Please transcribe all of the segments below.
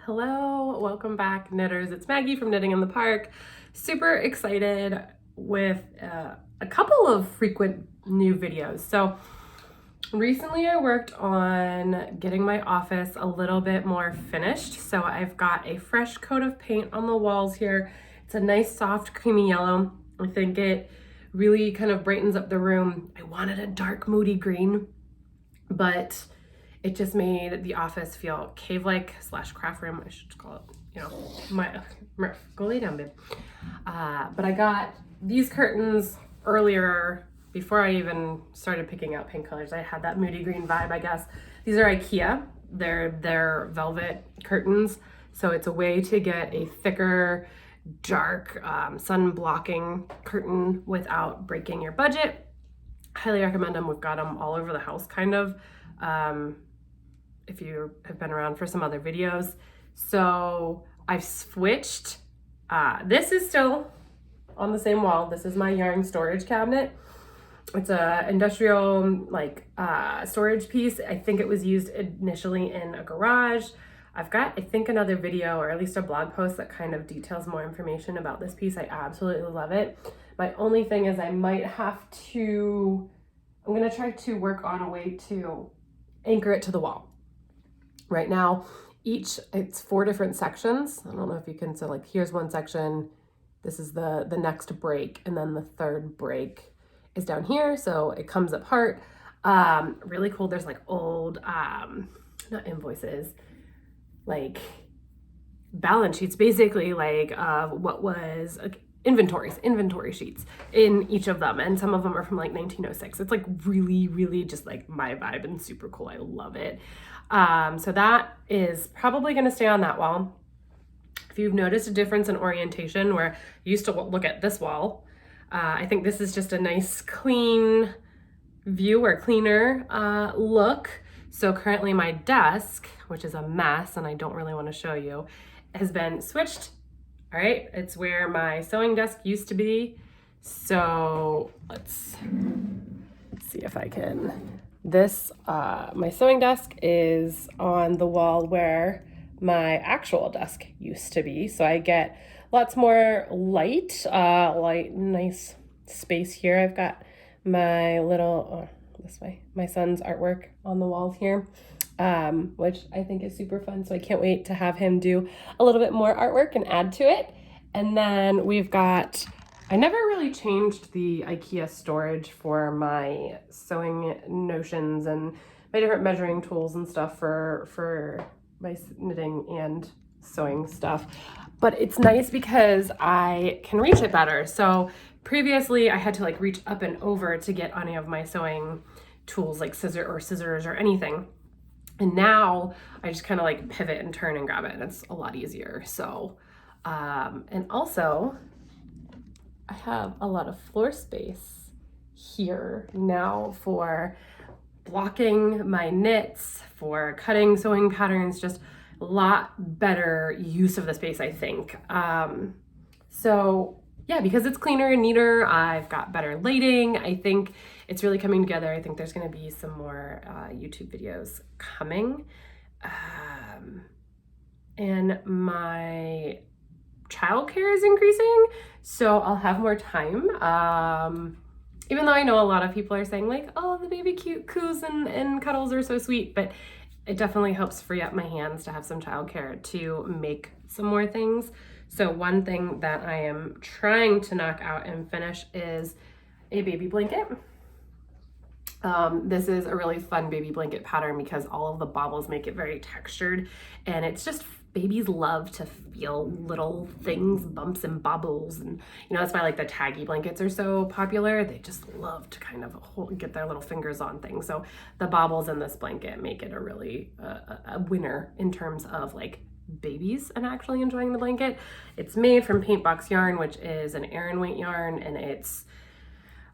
Hello, welcome back knitters. It's Maggie from Knitting in the Park. Super excited with a couple of frequent new videos. So recently I worked on getting my office a little bit more finished. So I've got a fresh coat of paint on the walls here. It's a nice soft creamy yellow. I think it really kind of brightens up the room. I wanted a dark moody green, but it just made the office feel cave-like / craft room, I should call it, Murph, go lay down, babe. But I got these curtains earlier before I even started picking out paint colors. I had that moody green vibe, I guess. These are IKEA, they're velvet curtains. So it's a way to get a thicker, dark, sun-blocking curtain without breaking your budget. Highly recommend them. We've got them all over the house, kind of. If you have been around for some other videos. So I've switched. This is still on the same wall. This is my yarn storage cabinet. It's a industrial storage piece. I think it was used initially in a garage. I've got, I think, another video or at least a blog post that kind of details more information about this piece. I absolutely love it. My only thing is I'm gonna try to work on a way to anchor it to the wall. Right now, it's 4 different sections. I don't know if you can, so like here's one section, this is the next break, and then the third break is down here, so it comes apart. Really cool, there's like old, not invoices, like balance sheets, basically, like what was inventory sheets in each of them, and some of them are from like 1906. It's like really just like my vibe and super cool. I love it. So that is probably going to stay on that wall. If you've noticed a difference in orientation where you used to look at this wall, I think this is just a nice clean view or cleaner look. So currently my desk, which is a mess and I don't really want to show you, has been switched. All right, it's where my sewing desk used to be. So let's see if I can. My sewing desk is on the wall where my actual desk used to be. So I get lots more light, nice space here. I've got my little, my son's artwork on the walls here. Which I think is super fun. So I can't wait to have him do a little bit more artwork and add to it. And then we've got, I never really changed the IKEA storage for my sewing notions and my different measuring tools and stuff for my knitting and sewing stuff. But it's nice because I can reach it better. So previously I had to like reach up and over to get any of my sewing tools like scissors or anything. And now I just kind of like pivot and turn and grab it, and it's a lot easier. So, and also I have a lot of floor space here now for blocking my knits, for cutting sewing patterns, just a lot better use of the space, I think. So yeah, because it's cleaner and neater, I've got better lighting. I think it's really coming together. I think there's going to be some more YouTube videos coming. And my childcare is increasing, so I'll have more time. Even though I know a lot of people are saying like, oh, the baby coos and cuddles are so sweet, but it definitely helps free up my hands to have some childcare to make some more things. So one thing that I am trying to knock out and finish is a baby blanket. This is a really fun baby blanket pattern because all of the bobbles make it very textured, and it's just, babies love to feel little things, bumps and bobbles, and that's why like the taggy blankets are so popular. They just love to kind of get their little fingers on things. So the bobbles in this blanket make it a really a winner in terms of like babies and actually enjoying the blanket. It's made from paint box yarn, which is an Aran weight yarn, and it's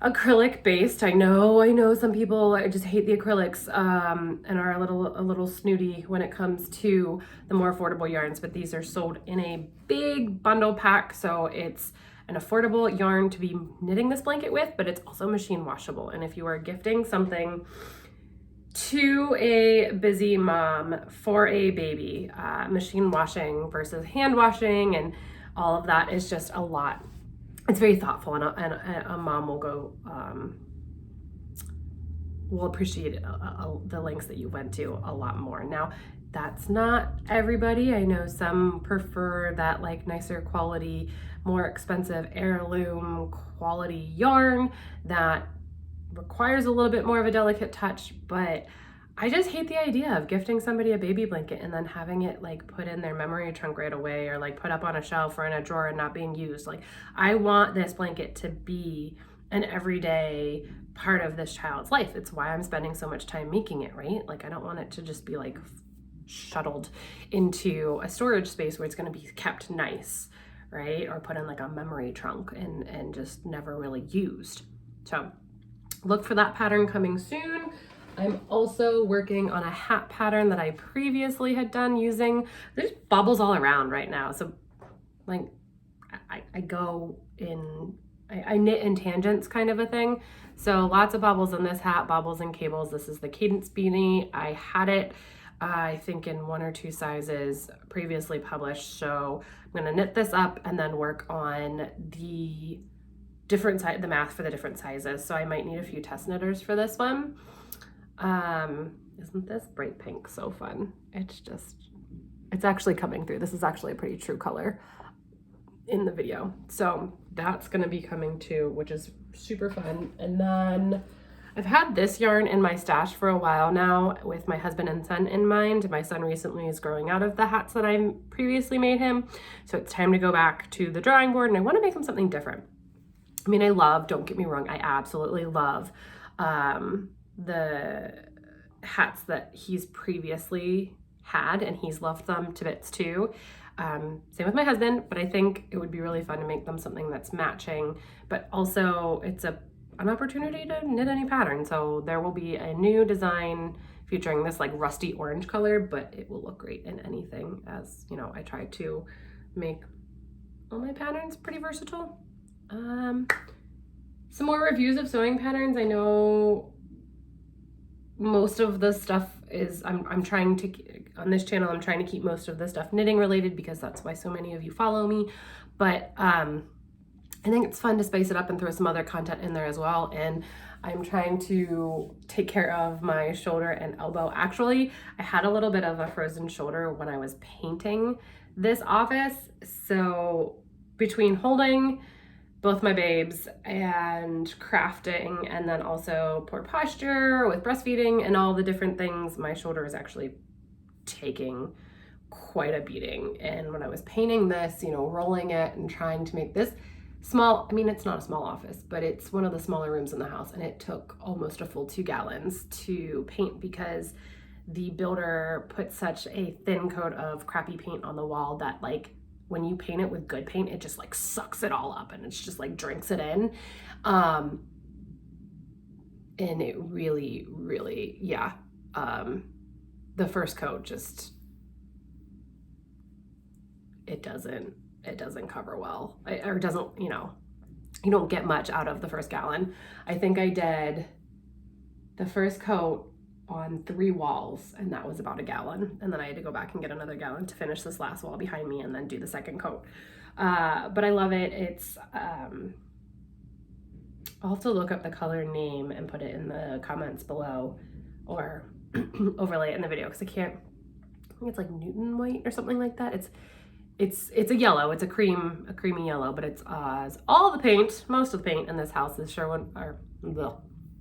acrylic based. I know some people just hate the acrylics and are a little snooty when it comes to the more affordable yarns, but these are sold in a big bundle pack, so it's an affordable yarn to be knitting this blanket with, but it's also machine washable. And if you are gifting something to a busy mom for a baby, machine washing versus hand washing and all of that is just a lot. It's very thoughtful, and a mom will go, will appreciate the lengths that you went to a lot more. Now, that's not everybody. I know some prefer that like nicer quality, more expensive heirloom quality yarn that requires a little bit more of a delicate touch, but I just hate the idea of gifting somebody a baby blanket and then having it like put in their memory trunk right away, or like put up on a shelf or in a drawer and not being used. Like, I want this blanket to be an everyday part of this child's life. It's why I'm spending so much time making it, right? Like, I don't want it to just be like shuttled into a storage space where it's going to be kept nice, right? Or put in like a memory trunk and just never really used. So look for that pattern coming soon. I'm also working on a hat pattern that I previously had done using, there's bubbles all around right now. So like I go in, I knit in tangents kind of a thing. So lots of bubbles in this hat, bubbles and cables. This is the Cadence beanie. I had it, I think in 1 or 2 sizes previously published. So I'm gonna knit this up and then work on the different the math for the different sizes. So I might need a few test knitters for this one. Isn't this bright pink so fun? It's actually coming through. This is actually a pretty true color in the video. So that's gonna be coming too, which is super fun. And then I've had this yarn in my stash for a while now with my husband and son in mind. My son recently is growing out of the hats that I previously made him. So it's time to go back to the drawing board, and I wanna make him something different. I mean, don't get me wrong, I absolutely love the hats that he's previously had, and he's loved them to bits too. Same with my husband, but I think it would be really fun to make them something that's matching, but also it's an opportunity to knit any pattern. So there will be a new design featuring this like rusty orange color, but it will look great in anything, as you know, I try to make all my patterns pretty versatile. Some more reviews of sewing patterns. I know most of the stuff is, I'm trying to, on this channel, I'm trying to keep most of the stuff knitting related because that's why so many of you follow me. But I think it's fun to spice it up and throw some other content in there as well. And I'm trying to take care of my shoulder and elbow. Actually, I had a little bit of a frozen shoulder when I was painting this office. So between holding both my babes and crafting, and then also poor posture with breastfeeding and all the different things, my shoulder is actually taking quite a beating. And when I was painting this, you know, rolling it and trying to make this small, I mean, it's not a small office, but it's one of the smaller rooms in the house, and it took almost a full 2 gallons to paint because the builder put such a thin coat of crappy paint on the wall that like when you paint it with good paint, it just like sucks it all up and it's just like drinks it in. And it really, really, yeah. The first coat just, it doesn't cover well. Or doesn't, you know, you don't get much out of the first gallon. I think I did the first coat on 3 walls, and that was about 1 gallon, and then I had to go back and get another gallon to finish this last wall behind me and then do the second coat. But I love it. It's I'll have to look up the color name and put it in the comments below, or overlay it in the video, because I think it's like Newton white or something like that. It's a yellow. It's a creamy yellow, but it's all the paint, most of the paint in this house is Sherwin, or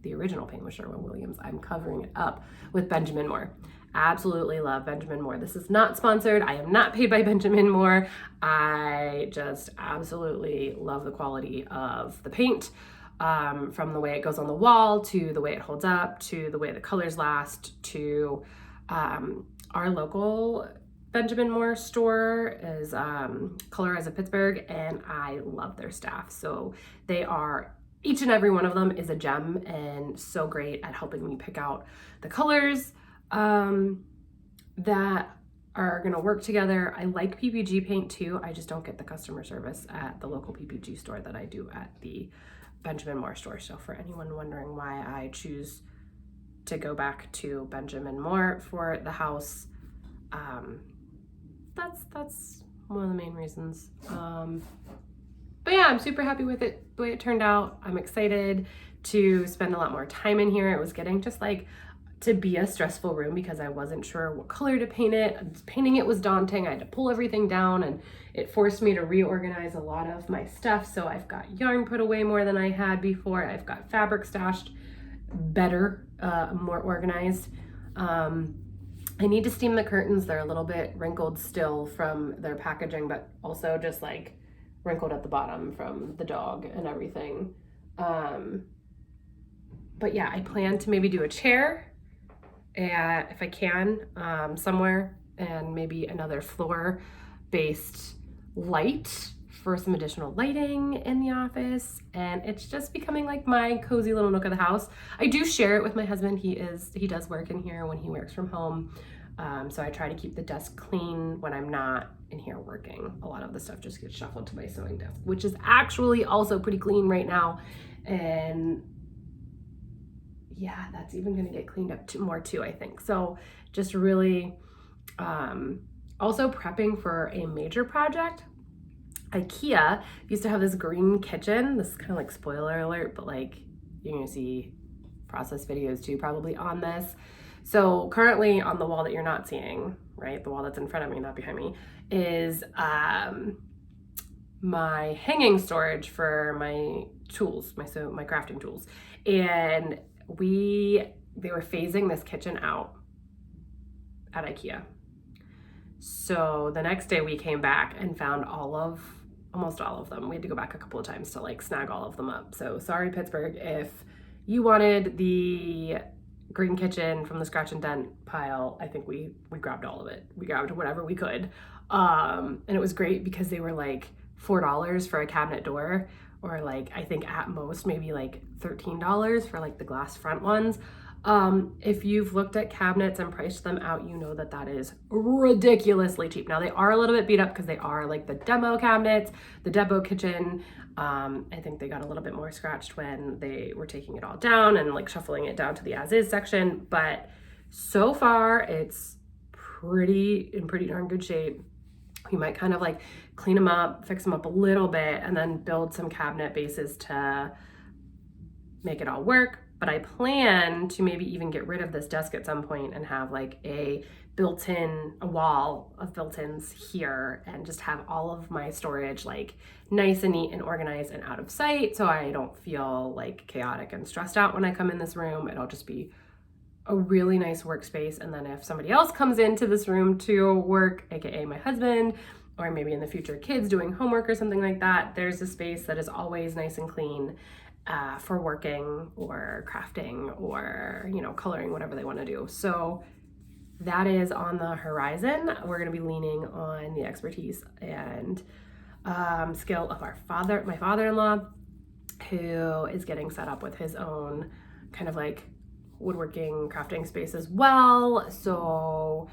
the original paint was Sherwin-Williams. I'm covering it up with Benjamin Moore. Absolutely love Benjamin Moore. This is not sponsored. I am not paid by Benjamin Moore. I just absolutely love the quality of the paint, from the way it goes on the wall to the way it holds up to the way the colors last to our local Benjamin Moore store is Colorize of Pittsburgh, and I love their staff. So they are, each and every one of them is a gem and so great at helping me pick out the colors that are gonna work together. I like PPG paint too. I just don't get the customer service at the local PPG store that I do at the Benjamin Moore store. So for anyone wondering why I choose to go back to Benjamin Moore for the house. That's one of the main reasons. But yeah, I'm super happy with it, the way it turned out. I'm excited to spend a lot more time in here. It was getting just like to be a stressful room because I wasn't sure what color to paint it. Painting it was daunting. I had to pull everything down, and it forced me to reorganize a lot of my stuff. So I've got yarn put away more than I had before. I've got fabric stashed better, more organized. I need to steam the curtains. They're a little bit wrinkled still from their packaging, but also just like wrinkled at the bottom from the dog and everything. But yeah, I plan to maybe do a chair, and if I can, somewhere, and maybe another floor-based light for some additional lighting in the office. And it's just becoming like my cozy little nook of the house. I do share it with my husband. He does work in here when he works from home. So I try to keep the desk clean when I'm not in here working. A lot of the stuff just gets shuffled to my sewing desk, which is actually also pretty clean right now. And yeah, that's even gonna get cleaned up more too, I think. So just really also prepping for a major project. IKEA used to have this green kitchen. This is kind of like spoiler alert, but like you're gonna see process videos too probably on this. So currently on the wall that you're not seeing, right, the wall that's in front of me, not behind me, is my hanging storage for my tools, my crafting tools. And they were phasing this kitchen out at IKEA. So the next day we came back and found almost all of them. We had to go back a couple of times to like snag all of them up. So sorry, Pittsburgh, if you wanted the green kitchen from the scratch and dent pile, I think we grabbed all of it. We grabbed whatever we could. And it was great because they were like $4 for a cabinet door, or like I think at most maybe like $13 for like the glass front ones. If you've looked at cabinets and priced them out, you know that is ridiculously cheap. Now they are a little bit beat up because they are like the demo cabinets, the demo kitchen. I think they got a little bit more scratched when they were taking it all down and like shuffling it down to the as is section. But so far it's in pretty darn good shape. You might kind of like clean them up, fix them up a little bit, and then build some cabinet bases to make it all work. But I plan to maybe even get rid of this desk at some point and have like a wall of built-ins here, and just have all of my storage like nice and neat and organized and out of sight, so I don't feel like chaotic and stressed out when I come in this room. It'll just be a really nice workspace. And then if somebody else comes into this room to work, aka my husband, or maybe in the future kids doing homework or something like that, there's a space that is always nice and clean for working or crafting or, you know, coloring, whatever they want to do. So that is on the horizon. We're going to be leaning on the expertise and skill of my father-in-law, who is getting set up with his own kind of like woodworking crafting space as well. So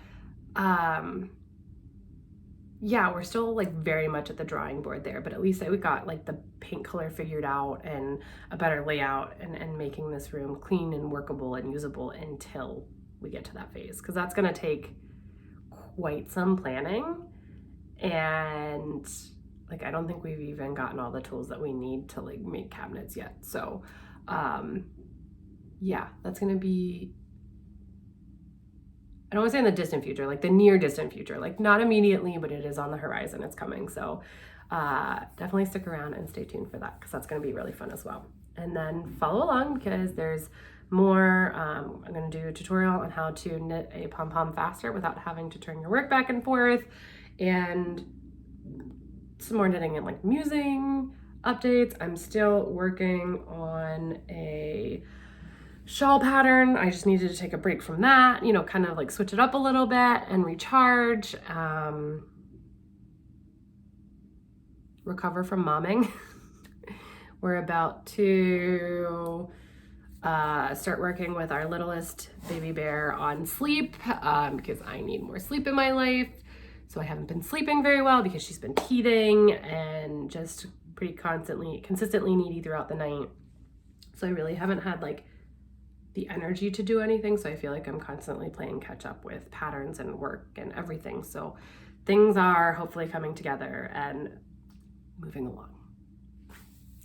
yeah, we're still like very much at the drawing board there, but at least we got like the paint color figured out and a better layout, and making this room clean and workable and usable until we get to that phase, because that's going to take quite some planning. And like I don't think we've even gotten all the tools that we need to like make cabinets yet. So yeah, that's going to be, I don't want to say in the distant future, like the near distant future, like not immediately, but it is on the horizon. It's coming. So definitely stick around and stay tuned for that, because that's going to be really fun as well. And then follow along, because there's more. I'm going to do a tutorial on how to knit a pom-pom faster without having to turn your work back and forth, and some more knitting and like musing updates. I'm still working on a shawl pattern. I just needed to take a break from that, you know, kind of like switch it up a little bit and recharge, recover from momming. We're about to start working with our littlest baby bear on sleep, because I need more sleep in my life. So I haven't been sleeping very well because she's been teething and just pretty consistently needy throughout the night. So I really haven't had like the energy to do anything. So I feel like I'm constantly playing catch up with patterns and work and everything. So things are hopefully coming together and moving along.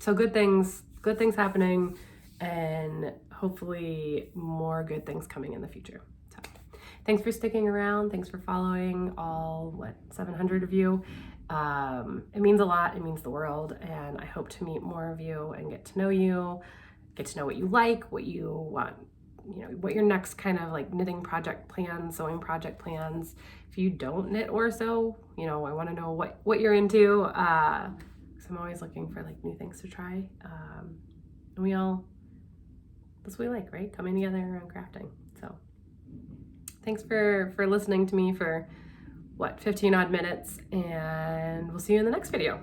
So good things happening, and hopefully more good things coming in the future. So thanks for sticking around. Thanks for following all, 700 of you. It means a lot. It means the world. And I hope to meet more of you and get to know you, get to know what you like, what you want, what your next kind of like knitting project plans, sewing project plans. If you don't knit or sew, I want to know what you're into. I'm always looking for like new things to try. And that's what we like, right? Coming together around crafting. So thanks for listening to me for 15 odd minutes, and we'll see you in the next video.